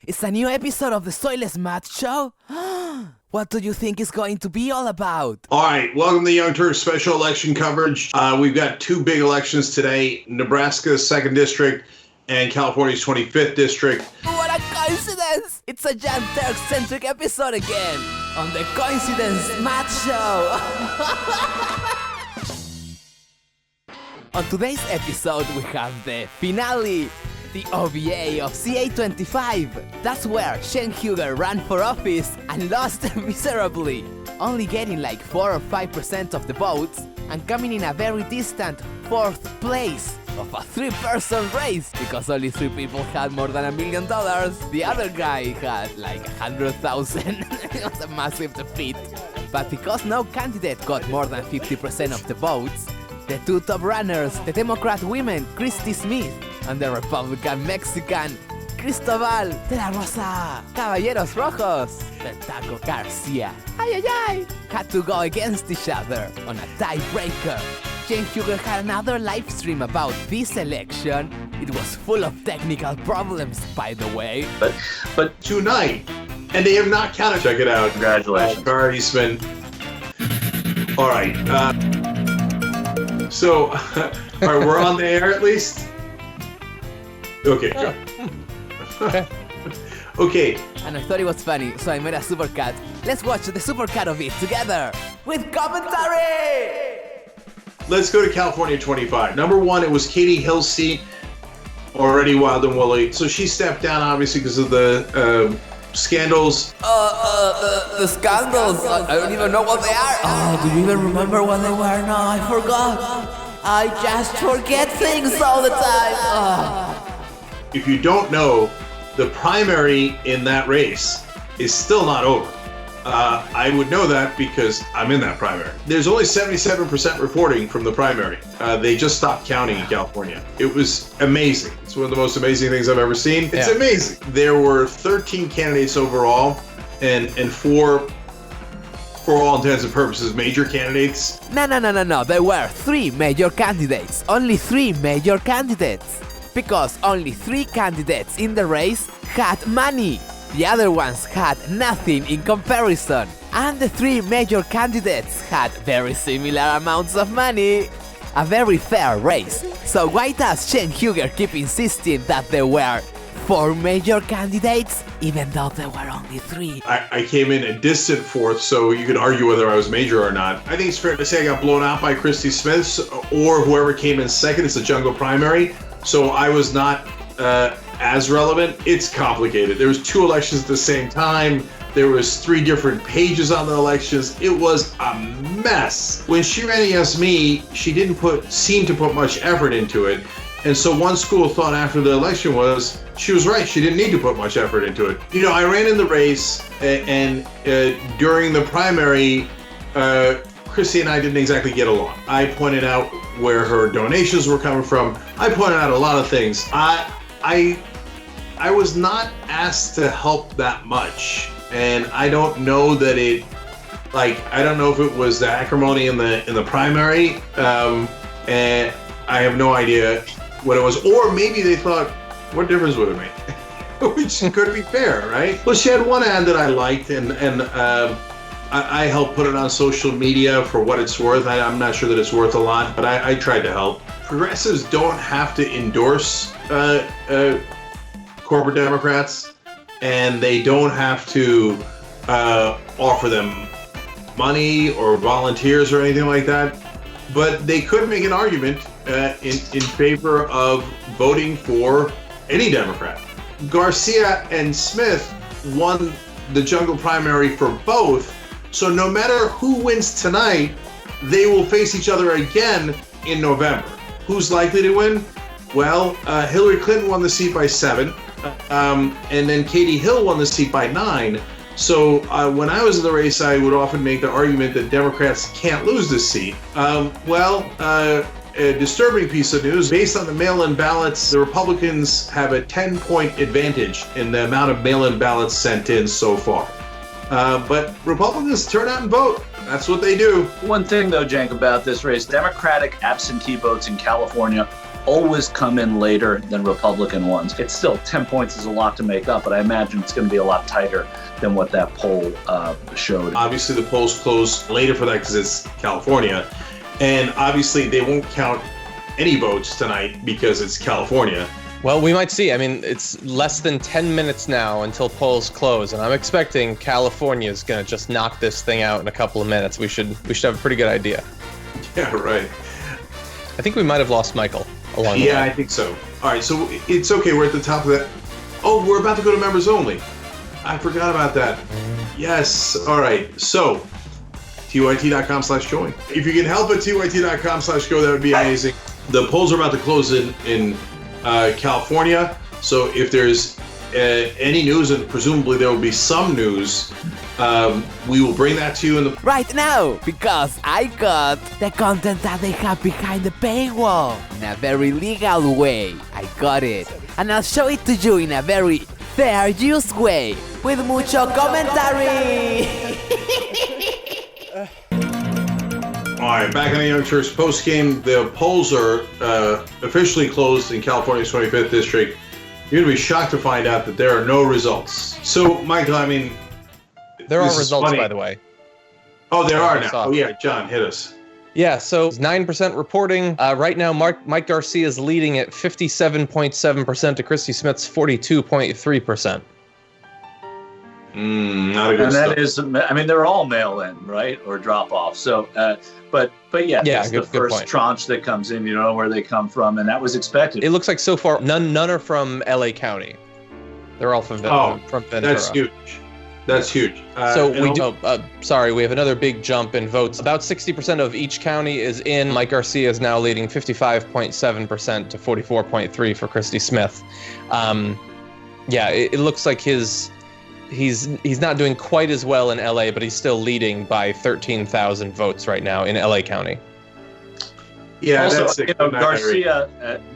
It's a new episode of the Soyless Math Show? What do you think it's going to be all about? All right, welcome to the Young Turks special election coverage. We've got two big elections today, Nebraska's 2nd District and California's 25th District. What a coincidence! It's a Young Turks-centric episode again on the Coincidence Math Show. On today's episode, we have the finale, the OVA of Ca25. That's where Cenk Yogurt ran for office and lost miserably, only getting like 4 or 5% of the votes and coming in a very distant 4th place of a 3-person race because only 3 people had more than $1 million. The other guy had like 100,000. It was a massive defeat. But because no candidate got more than 50% of the votes, the two top runners, the Democrat women, Christy Smith, and the Republican Mexican, Cristobal de la Rosa, Caballeros Rojos, the Taco Garcia, had to go against each other on a tiebreaker. Cenk Yogurt had another live stream about this election. It was full of technical problems, by the way. But tonight, and they have not counted. Check it out. Congratulations. Congressman. All right. So, all right, we're on the air at least? Okay, go. Okay. And I thought it was funny, so I made a supercut. Let's watch the supercut of it together with commentary! Let's go to California 25. Number 1, it was Katie Hill's seat, already wild and woolly. So she stepped down, obviously, because of the scandals. The scandals. I don't even know what they are. Oh, do you even remember what they were? No, I forgot. I just forget things all the time. If you don't know, the primary in that race is still not over. I would know that because I'm in that primary. There's only 77% reporting from the primary. They just stopped counting in California. It was amazing. It's one of the most amazing things I've ever seen. It's amazing. There were 13 candidates overall, and 4, for all intents and purposes, major candidates. No. There were 3 major candidates. Only 3 major candidates. Because only 3 candidates in the race had money. The other ones had nothing in comparison. And the 3 major candidates had very similar amounts of money. A very fair race. So why does Cenk Yogurt keep insisting that there were 4 major candidates, even though there were only 3? I came in a distant 4th, so you could argue whether I was major or not. I think it's fair to say I got blown out by Christy Smith, or whoever came in 2nd. It's a jungle primary, so I was not as relevant. It's complicated. There was 2 elections at the same time. There was 3 different pages on the elections. It was a mess. When she ran against me, she didn't seem to put much effort into it. And so one school of thought after the election was, she was right, she didn't need to put much effort into it. You know, I ran in the race, and during the primary, Chrissy and I didn't exactly get along. I pointed out where her donations were coming from. I pointed out a lot of things. I was not asked to help that much, and I don't know that I don't know if it was the acrimony in the primary, and I have no idea what it was, or maybe they thought, what difference would it make? Which could be fair, right? Well, she had one ad that I liked, and I helped put it on social media for what it's worth. I'm not sure that it's worth a lot, but I tried to help. Progressives don't have to endorse corporate Democrats, and they don't have to offer them money or volunteers or anything like that. But they could make an argument in favor of voting for any Democrat. Garcia and Smith won the jungle primary for both, so no matter who wins tonight, they will face each other again in November. Who's likely to win? Well, Hillary Clinton won the seat by 7, and then Katie Hill won the seat by 9. So when I was in the race, I would often make the argument that Democrats can't lose this seat. A disturbing piece of news. Based on the mail-in ballots, the Republicans have a 10-point advantage in the amount of mail-in ballots sent in so far. But Republicans turn out and vote. That's what they do. One thing, though, Cenk, about this race, Democratic absentee votes in California always come in later than Republican ones. It's still 10 points is a lot to make up, but I imagine it's going to be a lot tighter than what that poll showed. Obviously, the polls close later for that because it's California. And obviously, they won't count any votes tonight because it's California. Well, we might see. I mean, it's less than 10 minutes now until polls close, and I'm expecting California is going to just knock this thing out in a couple of minutes. We should have a pretty good idea. Yeah, right. I think we might have lost Michael along the way. Yeah, I think so. All right, so it's okay. We're at the top of that. Oh, we're about to go to members only. I forgot about that. Yes. All right. So, tyt.com/join. If you can help at tyt.com/go, that would be amazing. The polls are about to close in California. So if there's any news, and presumably there will be some news, we will bring that to you right now, because I got the content that they have behind the paywall in a very legal way. I got it, and I'll show it to you in a very fair use way with mucho commentary. All right, back in the Young Turks post-game, the polls are officially closed in California's 25th district. You're going to be shocked to find out that there are no results. So, Michael, I mean... There are results, by the way. Oh, there are now. Oh, yeah, John, hit us. Yeah, so 9% reporting. Right now, Mike Garcia is leading at 57.7% to Christy Smith's 42.3%. Not a good and stuff. that is, I mean, they're all mail-in, right, or drop-off. So, but yeah, it's the first point. tranche that comes in. You don't know where they come from, and that was expected. It looks like so far none are from LA County. They're all from Ventura. That's huge. That's huge. We have another big jump in votes. About 60% of each county is in. Mike Garcia is now leading 55.7% to 44.3% for Christy Smith. It looks like he's not doing quite as well in LA, but he's still leading by 13,000 votes right now in LA County. Yeah, also, that's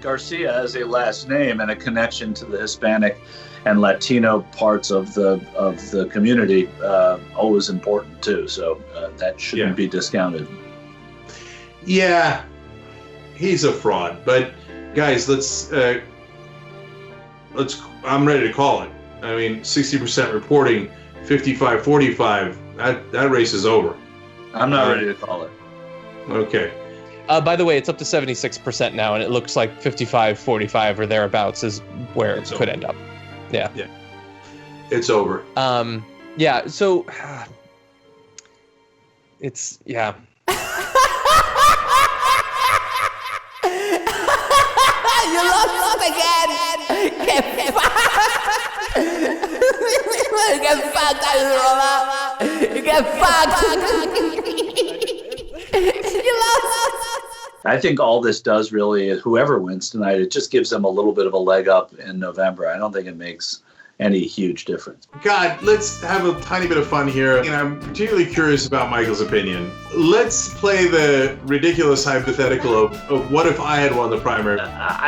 Garcia has a last name and a connection to the Hispanic and Latino parts of the community, always important too. So that shouldn't be discounted. Yeah, he's a fraud. But guys, let's. I'm ready to call it. I mean, 60% reporting, 55-45. That race is over. I'm not ready to call it. Okay. By the way, it's up to 76% now, and it looks like 55-45 or thereabouts is where it could end up. Yeah. It's over. So it's You lost again. Get fucked. Get fucked, Roma. Get fucked. You lost. I think all this does really is whoever wins tonight, it just gives them a little bit of a leg up in November. I don't think it makes any huge difference. God, let's have a tiny bit of fun here. And I'm particularly curious about Michael's opinion. Let's play the ridiculous hypothetical of what if I had won the primary.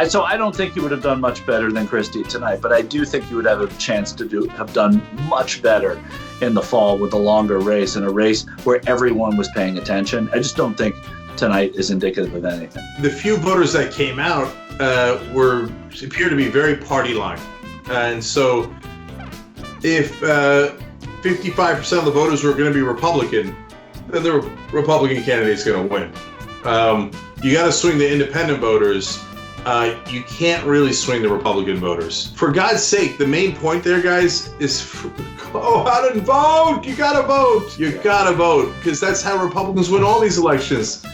So I don't think you would have done much better than Christie tonight, but I do think you would have a chance to have done much better in the fall with a longer race and a race where everyone was paying attention. I just don't think tonight is indicative of anything. The few voters that came out appear to be very party line. And so if 55% of the voters were going to be Republican, then the Republican candidate's going to win. You got to swing the independent voters. You can't really swing the Republican voters. For God's sake, the main point there, guys, is go out and vote. You got to vote. You got to vote, because that's how Republicans win all these elections.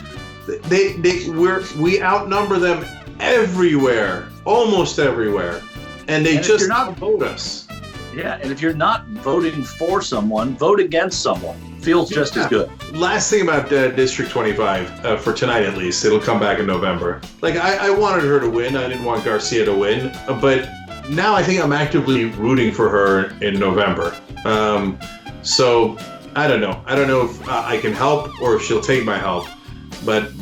We outnumber them everywhere, almost everywhere. And they just not vote us. Yeah, and if you're not voting for someone, vote against someone. Feels just as good. Last thing about District 25, for tonight at least, it'll come back in November. Like, I wanted her to win. I didn't want Garcia to win. But now I think I'm actively rooting for her in November. So, I don't know. I don't know if I can help or if she'll take my help. But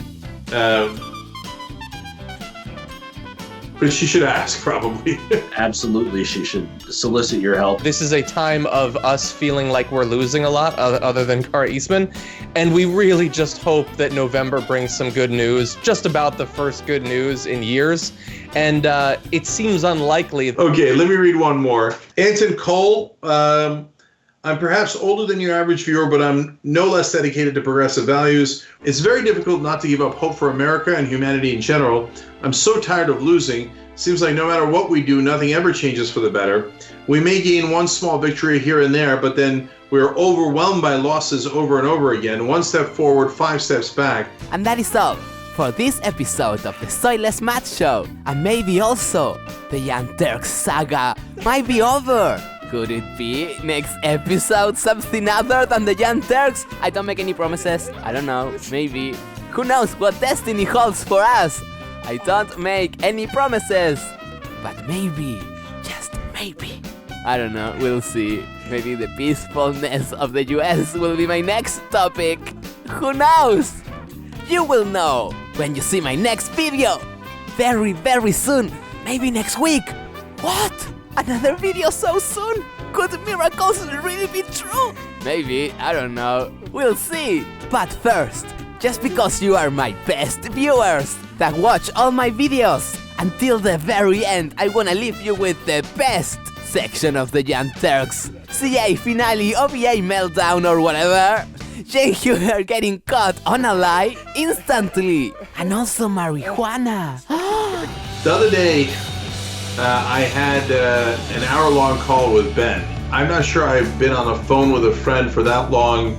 but she should ask probably. Absolutely, she should solicit your help. This is a time of us feeling like we're losing a lot, other than Cara Eastman, and we really just hope that November brings some good news, just about the first good news in years, and it seems unlikely. Okay, let me read one more. Anton Cole, I'm perhaps older than your average viewer, but I'm no less dedicated to progressive values. It's very difficult not to give up hope for America and humanity in general. I'm so tired of losing. Seems like no matter what we do, nothing ever changes for the better. We may gain one small victory here and there, but then we're overwhelmed by losses over and over again. One step forward, 5 steps back. And that is all for this episode of the Soyless Match Show. And maybe also the Young Turks saga might be over. Could it be next episode something other than the Young Turks? I don't make any promises. I don't know. Maybe. Who knows what destiny holds for us? I don't make any promises. But maybe, just maybe. I don't know. We'll see. Maybe the peacefulness of the US will be my next topic. Who knows? You will know when you see my next video. Very, very soon. Maybe next week. What? Another video so soon? Could miracles really be true? Maybe, I don't know. We'll see. But first, just because you are my best viewers that watch all my videos until the very end, I wanna leave you with the best section of the Young Turks. CA finale, OVA meltdown or whatever. Cenk Yogurt getting caught on a lie instantly. And also marijuana. The other day, I had an hour-long call with Ben. I'm not sure I've been on the phone with a friend for that long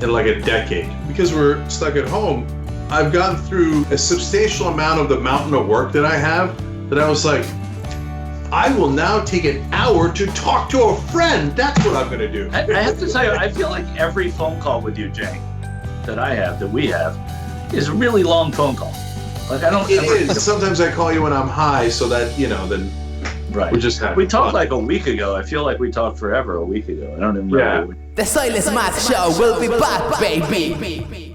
in like a decade. Because we're stuck at home, I've gone through a substantial amount of the mountain of work that I have, that I was like, I will now take an hour to talk to a friend. That's what I'm going to do. I have to tell you, I feel like every phone call with you, Cenk, that we have, is a really long phone call. Like I don't. It is. Sometimes I call you when I'm high, so that then. Right. We're just having We talked fun. like a week ago. I feel like we talked forever a week ago. I don't even remember. The Soyless Match Show will be back, baby.